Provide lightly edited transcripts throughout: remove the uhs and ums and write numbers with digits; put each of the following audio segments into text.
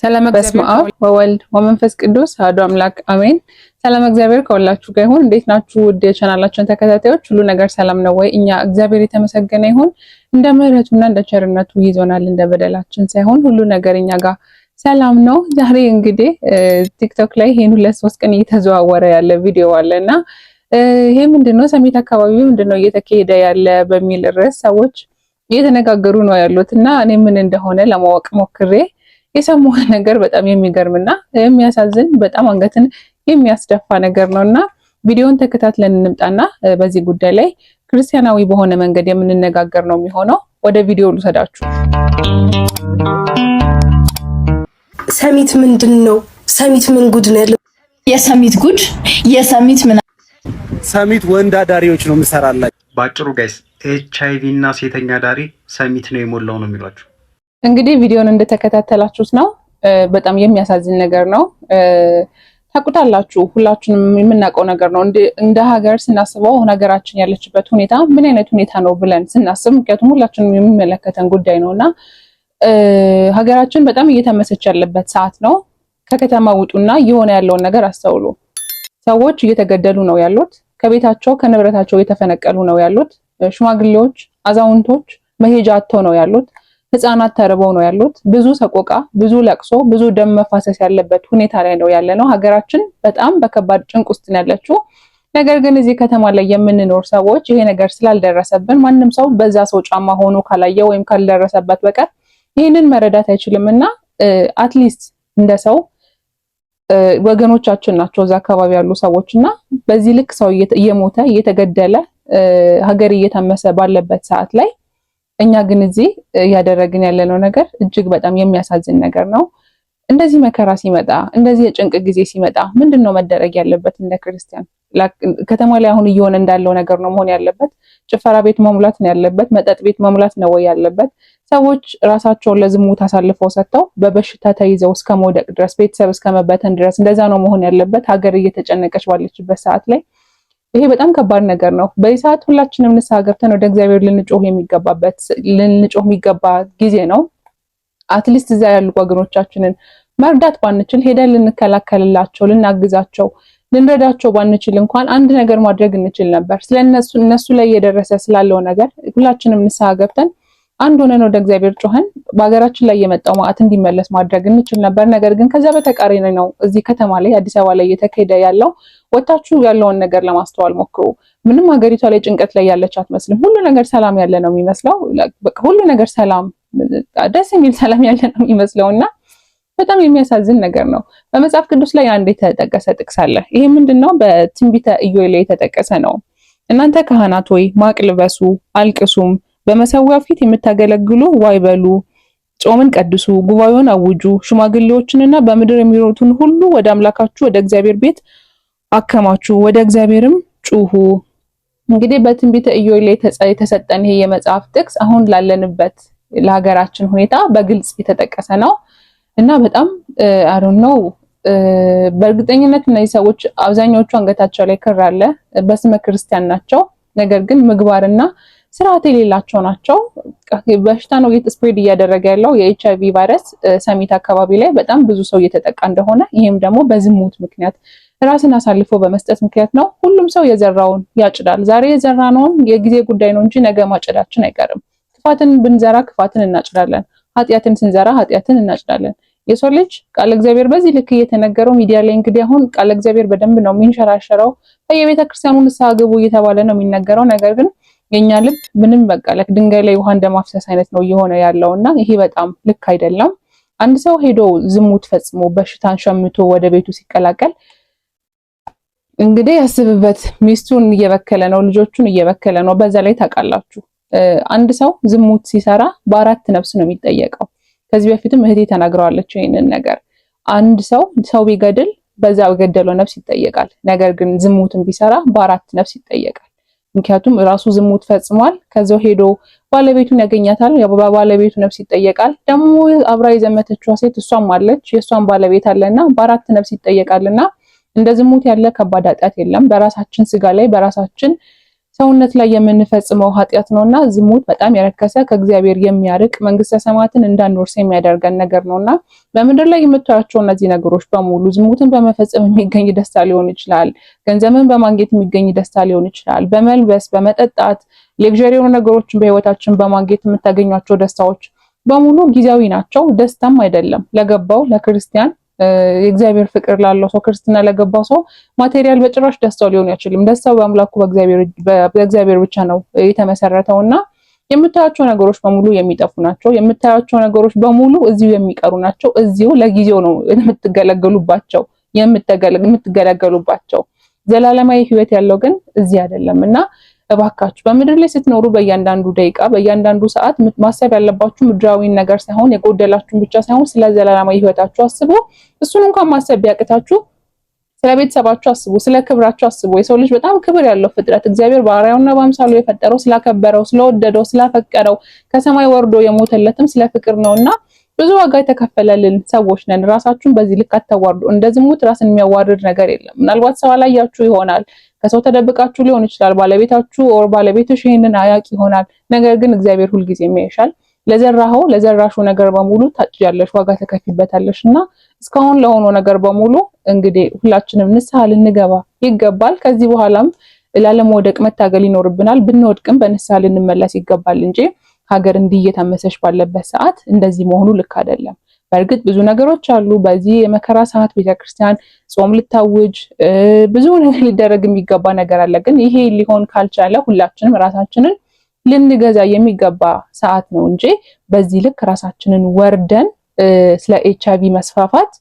ሰላም በስመ አብ ወወልድ ወመንፈስ ቅዱስ አሐዱ አምላክ አሜን። ሰላም እግዚአብሔር ከሁላችሁ ጋር ይሁን። እንዴት ናችሁ? ውድ የቻናላችን ተከታታዮች ሁሉ ነገር ሰላም ነው ወይ? እኛ እግዚአብሔር የተመሰገነ ይሁን። እንደ ምሕረቱና እንደ ቸርነቱ ይዞናል፣ እንደ በደላችን ሳይሆን ሁሉ ነገር እኛ ጋር ሰላም ነው። ዛሬ እንግዲህ ቲክቶክ ላይ ይሄን 2-3 ቀን እየተዘዋወረ ያለ ቪዲዮ አለና ይሄ ምንድነው ሰሚት አካባቢ ምንድነው እየተካሄደ ያለ በሚል ርዕስ ሰዎች እየተነጋገሩ ነው ያሉትና እኔ ምን እንደሆነ ለማወቅ ሞክሬ የሰማው ነገር በጣም የሚገርምና የሚያሳዝን በጣም አንገትን የሚያስደፋ ነገር ነውና ቪዲዮውን ተከታትለን እንምጣና በዚህ ጉዳይ ላይ ክርስቲያናዊ በሆነ መንገድ የምንነጋገር ነው የሚሆነው። ወደ ቪዲዮው ልሰዳችሁ። ሰሚት ምንድነው? ሰሚት ምን ጉድ ነው ያለው? የሰሚት ጉድ የሰሚት ምን ሰሚት ወንድ አዳሪዎች ነው የምሰራላችሁ። ባጭሩ ጋይስ ኤችአይቪ እና ሴተኛ ዳሪ ሰሚት ነው የሞላው ነው የሚሏችሁ። እንግዲህ ቪዲዮውን እንደተከታተላችሁት ነው። በጣም የሚያሳዝን ነገር ነው። ታውቁታላችሁ፣ ሁላችንም የምናውቀው ነገር ነው። እንደ ሀገር ስናስበው ሀገራችን ያለችበት ሁኔታ ምን አይነት ሁኔታ ነው ብለን ስናስብ፣ ምክንያቱም ሁላችንም የሚመለከተን ጉዳይ ነውና ሀገራችን በጣም እየተመሰች ያለበት ሰዓት ነው። ከከተማ ውጡና እየሆነ ያለውን ነገር አስተውሉ። ሰዎች እየተገደሉ ነው ያሉት፣ ከቤታቸው ከንብረታቸው እየተፈነቀሉ ነው ያሉት፣ ሽማግሌዎች፣ አዛውንቶች መሄጃ አጥተው ነው ያሉት፣ ህፃናት ተርበው ነው ያሉት። ብዙ ሰቆቃ፣ ብዙ ለቅሶ፣ ብዙ ደም መፋሰስ ያለበት ሁኔታ ላይ ነው ያለነው። ሀገራችን በጣም በከባድ ጭንቅ ውስጥ ነው ያለችው። ነገር ግን እዚህ ከተማ ላይ የምንኖር ሰዎች ይሄ ነገር ስላልደረሰብን ማንም ሰው በዛ ሰው ጫማ ሆኖ ካላየ ወይም ካልደረሰበት በቀር ይህንን መረዳት አይችልምና አትሊስት እንደ ሰው ወገኖቻችን ናቸው እዛ አካባቢ ያሉ ሰዎችና በዚህ ልክ ሰው እየሞተ እየተገደለ ሀገር እየታመሰ ባለበት ሰዓት ላይ እኛ ግን እዚህ ያደረግን ያለነው ነገር እጅግ በጣም የሚያሳዝን ነገር ነው። እንደዚህ መከራ ሲመጣ፣ እንደዚህ የጭንቅ ጊዜ ሲመጣ ምንድነው መደረግ ያለበት? እንደ ክርስቲያን ከተማ ላይ አሁን እየሆነ እንዳለው ነገር ነው መሆን ያለበት? ጭፈራ ቤት መሙላት ነው ያለበት? መጠጥ ቤት መሙላት ነው ወይ ያለበት? ሰዎች ራሳቸውን ለዝሙት አሳልፈው ሰጥተው በበሽታ ተይዘው እስከ መውደቅ ድረስ ቤተሰብ እስከ መበተን ድረስ እንደዛ ነው መሆን ያለበት ሀገር እየተጨነቀች ባለችበት ሰዓት ላይ? ይሄ በጣም ከባድ ነገር ነው። በዚህ ሰዓት ሁላችንም ንስሐ ገብተን ወደ እግዚአብሔር ልንጮህ የሚገባ ጊዜ ነው። አትሊስት እዛ ያሉ ወገኖቻችንን መርዳት ባንችል ሄደን ልንከላከልላቸው፣ ልናግዛቸው፣ ልንረዳቸው ባንችል እንኳን አንድ ነገር ማድረግ እንችል ነበር። ስለነሱ እነሱ ላይ የደረሰ ስላለው ነገር ሁላችንም ንስሐ ገብተን አንድ ሆነን ወደ እግዚአብሔር ጮኸን በሀገራችን ላይ የመጣው መዓት እንዲመለስ ማድረግ እንችል ነበር። ነገር ግን ከዛ በተቃራኒ ነው እዚህ ከተማ ላይ አዲስ አበባ ላይ እየተካሄደ ያለው። ወጣችሁ ያለውን ነገር ለማስተዋል ሞክሩ። ምንም ሀገሪቷ ላይ ጭንቀት ላይ ያለች አትመስልም። ሁሉ ነገር ሰላም ያለ ነው የሚመስለው። በቃ ሁሉ ነገር ሰላም፣ ደስ የሚል ሰላም ያለ ነው የሚመስለውና በጣም የሚያሳዝን ነገር ነው። በመጽሐፍ ቅዱስ ላይ አንድ የተጠቀሰ ጥቅስ አለ። ይሄ ምንድነው? በትንቢተ ኢዮኤል ላይ የተጠቀሰ ነው። እናንተ ካህናት ሆይ ማቅ ልበሱ፣ አልቅሱም፣ በመሰዊያው ፊት የምታገለግሉ ዋይ በሉ፣ ጾምን ቀድሱ፣ ጉባኤውን አውጁ፣ ሽማግሌዎችንና በምድር የሚኖሩትን ሁሉ ወደ አምላካችሁ ወደ እግዚአብሔር ቤት አከማቹ፣ ወደ እግዚአብሔርም ጩሁ። እንግዲህ በትንቢተ ኢዮኤል ላይ የተሰጠን ይሄ የመጽሐፍ ጥቅስ አሁን ላለንበት ለሀገራችን ሁኔታ በግልጽ የተጠቀሰ ነው እና በጣም አይ ዶንት ኖ በእርግጠኝነት እነዚህ ሰዎች አብዛኛዎቹ አንገታቸው ላይ ክር አለ፣ በስመ ክርስቲያን ናቸው። ነገር ግን ምግባርና ስርዓት የሌላቸው ናቸው። በሽታ ነው ስፕሬድ እያደረገ ያለው የኤችአይቪ ቫይረስ ሰሚት አካባቢ ላይ በጣም ብዙ ሰው እየተጠቃ እንደሆነ፣ ይሄም ደግሞ በዝሙት ምክንያት ራስን አሳልፎ በመስጠት ምክንያት ነው። ሁሉም ሰው የዘራውን ያጭዳል። ዛሬ የዘራነውን የጊዜ ጉዳይ ነው እንጂ ነገ ማጨዳችን አይቀርም። ክፋትን ብንዘራ ክፋትን እናጭዳለን። ኃጢአትን ስንዘራ ኃጢአትን እናጭዳለን። የሰው ልጅ ቃል እግዚአብሔር በዚህ ልክ እየተነገረው ሚዲያ ላይ እንግዲህ አሁን ቃል እግዚአብሔር በደንብ ነው የሚንሸራሸረው። በየቤተ ክርስቲያኑ ንስሐ ግቡ እየተባለ ነው የሚነገረው። ነገር ግን የኛ ልብ ምንም በቃ ድንጋይ ላይ ውሃ እንደማፍሰስ አይነት ነው እየሆነ ያለውና ይሄ በጣም ልክ አይደለም። አንድ ሰው ሄዶ ዝሙት ፈጽሞ በሽታን ሸምቶ ወደ ቤቱ ሲቀላቀል እንግዲህ ያስብበት። ሚስቱን እየበከለ ነው፣ ልጆቹን እየበከለ ነው። በዛ ላይ ታውቃላችሁ አንድ ሰው ዝሙት ሲሰራ በ4 ነፍስ ነው የሚጠየቀው። ከዚህ በፊትም እህቴ ተናግረዋለች ይሄንን ነገር። አንድ ሰው ቢገድል በዛ በገደለው ነፍስ ይጠየቃል። ነገር ግን ዝሙትን ቢሰራ በ4 ነፍስ ይጠየቃል። ምክንያቱም ራሱ ዝሙት ፈጽሟል። ከዛው ሄዶ ባለቤቱን ያገኛታል፣ በባለቤቱ ነፍስ ይጠየቃል። ደግሞ አብራ የዘመተችው ሴት እሷም አለች፣ የእሷም ባለቤት አለና በ4 ነፍስ ይጠየቃልና እንደ ዝሙት ያለ ከባድ ኃጢአት የለም። በራሳችን ስጋ ላይ በራሳችን ሰውነት ላይ የምንፈጽመው ኃጢያት ነውና ዝሙት በጣም የረከሰ ከእግዚአብሔር የሚያርቅ መንግስተ ሰማያትን እንዳንወርስ የሚያደርገን ነገር ነውና በምድር ላይ የምታያቸው እነዚህ ነገሮች በሙሉ ዝሙትን በመፈጸም የሚገኝ ደስታ ሊሆን ይችላል፣ ገንዘብን በማግኘት የሚገኝ ደስታ ሊሆን ይችላል፣ በመልበስ በመጠጣት ሌክዠሪ የሆኑ ነገሮችን በህይወታችን በማግኘት የምታገኟቸው ደስታዎች በሙሉ ጊዜያዊ ናቸው። ደስታም አይደለም ለገባው ለክርስቲያን የእግዚአብሔር ፍቅር ላለው ሰው ክርስትና ለገባው ሰው ማቴሪያል በጭራሽ ደስታው ሊሆን አይችልም። ደስታው በአምላኩ በእግዚአብሔር ብቻ ነው የተመሰረተውና የምታያቸው ነገሮች በሙሉ የሚጠፉ ናቸው። የምታያቸው ነገሮች በሙሉ እዚሁ የሚቀሩ ናቸው። እዚሁ ለጊዜው ነው የምትገለገሉባቸው። ዘላለማዊ ህይወት ያለው ግን እዚህ አይደለምና እባካችሁ በምድር ላይ ስትኖሩ በእያንዳንዱ ደቂቃ በእያንዳንዱ ሰዓት ማሰብ ያለባችሁ ምድራዊን ነገር ሳይሆን የጎደላችሁን ብቻ ሳይሆን ስለ ዘላለማዊ ህይወታችሁ አስቡ። እሱን እንኳን ማሰብ ቢያቅታችሁ ስለ ቤተሰባችሁ አስቡ፣ ስለ ክብራችሁ አስቡ። የሰው ልጅ በጣም ክብር ያለው ፍጥረት እግዚአብሔር በአርአያውና በአምሳሉ የፈጠረው ስላከበረው፣ ስለወደደው፣ ስላፈቀረው ከሰማይ ወርዶ የሞተለትም ስለ ፍቅር ነውና ብዙ ዋጋ የተከፈለልን ሰዎች ነን። ራሳችሁን በዚህ ልክ አታዋርዱ። እንደ ዝሙት ራስን የሚያዋርድ ነገር የለም። ምናልባት ሰው አላያችሁ ይሆናል፣ ከሰው ተደብቃችሁ ሊሆን ይችላል፣ ባለቤታችሁ ኦር ባለቤትሽ ይሄንን አያውቅ ይሆናል። ነገር ግን እግዚአብሔር ሁልጊዜ የሚያይሻል። ለዘራሹ ነገር በሙሉ ታጭያለሽ፣ ዋጋ ተከፊበታለሽና እስካሁን ለሆነው ነገር በሙሉ እንግዲህ ሁላችንም ንስሐ ልንገባ ይገባል። ከዚህ በኋላም ላለመውደቅ መታገል ይኖርብናል። ብንወድቅም በንስሐ ልንመለስ ይገባል እንጂ ሀገር እንዲህ እየታመሰች ባለበት ሰዓት እንደዚህ መሆኑ ልክ አይደለም። በእርግጥ ብዙ ነገሮች አሉ። በዚህ የመከራ ሰዓት ቤተክርስቲያን ጾም ልታውጅ ብዙ ነገር ሊደረግ የሚገባ ነገር አለ። ግን ይሄ ሊሆን ካልቻለ ሁላችንም ራሳችንን ልንገዛ የሚገባ ሰዓት ነው እንጂ በዚህ ልክ ራሳችንን ወርደን ስለ HIV መስፋፋት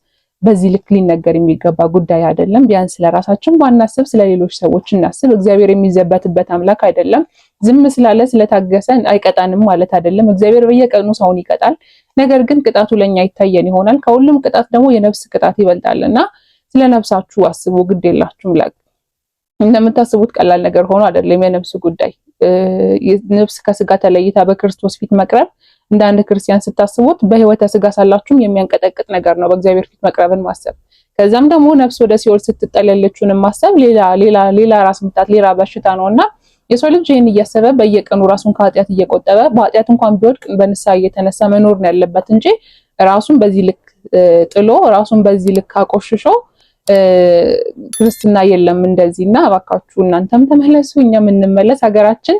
በዚህ ልክ ሊነገር የሚገባ ጉዳይ አይደለም። ቢያንስ ለራሳችን ባናስብ ስለሌሎች ሰዎች እናስብ። እግዚአብሔር የሚዘበትበት አምላክ አይደለም። ዝም ስላለ ስለታገሰን አይቀጣንም ማለት አይደለም። እግዚአብሔር በየቀኑ ሰውን ይቀጣል። ነገር ግን ቅጣቱ ለኛ ይታየን ይሆናል። ከሁሉም ቅጣት ደግሞ የነፍስ ቅጣት ይበልጣልና ስለ ነፍሳችሁ አስቡ። ግድ የላችሁም። እንደምታስቡት ቀላል ነገር ሆኖ አይደለም የነፍስ ጉዳይ። ነፍስ ከስጋ ተለይታ በክርስቶስ ፊት መቅረብ እንደ አንድ ክርስቲያን ስታስቡት በህይወተ ስጋ ሳላችሁም የሚያንቀጠቅጥ ነገር ነው በእግዚአብሔር ፊት መቅረብን ማሰብ። ከዛም ደግሞ ነፍስ ወደ ሲኦል ስትጠለለችውን ማሰብ ሌላ ራስ ምታት ሌላ በሽታ ነውና የሰው ልጅ ይህን እያሰበ በየቀኑ ራሱን ከኃጢአት እየቆጠበ በኃጢአት እንኳን ቢወድቅ በንስሐ እየተነሳ መኖር ነው ያለበት እንጂ ራሱን በዚህ ልክ ጥሎ ራሱን በዚህ ልክ አቆሽሾ ክርስትና የለም እንደዚህና እባካችሁ እናንተም ተመለሱ፣ እኛም እንመለስ። ሀገራችን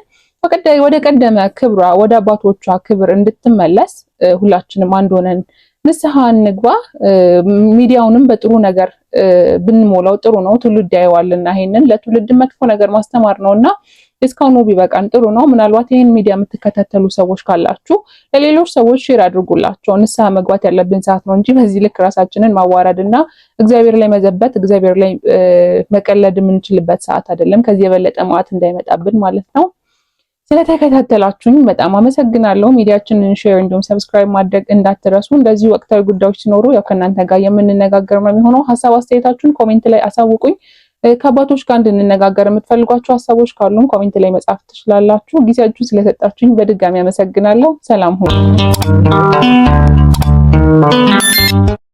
ወደ ቀደመ ክብሯ ወደ አባቶቿ ክብር እንድትመለስ ሁላችንም አንድ ሆነን ንስሐ እንግባ። ሚዲያውንም በጥሩ ነገር ብንሞላው ጥሩ ነው። ትውልድ ያየዋልና ይሄንን ለትውልድ መጥፎ ነገር ማስተማር ነውና እስካሁን ቢበቃን ጥሩ ነው። ምናልባት ይሄን ሚዲያ የምትከታተሉ ሰዎች ካላችሁ ለሌሎች ሰዎች ሼር አድርጉላቸው። ንስሐ መግባት ያለብን ሰዓት ነው እንጂ በዚህ ልክ ራሳችንን ማዋረድና እግዚአብሔር ላይ መዘበት እግዚአብሔር ላይ መቀለድ የምንችልበት ሰዓት አይደለም። ከዚህ የበለጠ መዓት እንዳይመጣብን ማለት ነው። ስለተከታተላችሁኝ በጣም አመሰግናለሁ። ሚዲያችንን ሼር እንዲሁም ሰብስክራይብ ማድረግ እንዳትረሱ። እንደዚህ ወቅታዊ ጉዳዮች ሲኖሩ ያው ከእናንተ ጋር የምንነጋገር ነው የሚሆነው። ሀሳብ አስተያየታችሁን ኮሜንት ላይ አሳውቁኝ። ከአባቶች ጋር እንድንነጋገር የምትፈልጓቸው ሀሳቦች ካሉም ኮሜንት ላይ መጻፍ ትችላላችሁ። ጊዜያችሁን ስለሰጣችሁኝ በድጋሚ አመሰግናለሁ። ሰላም ሁኑ።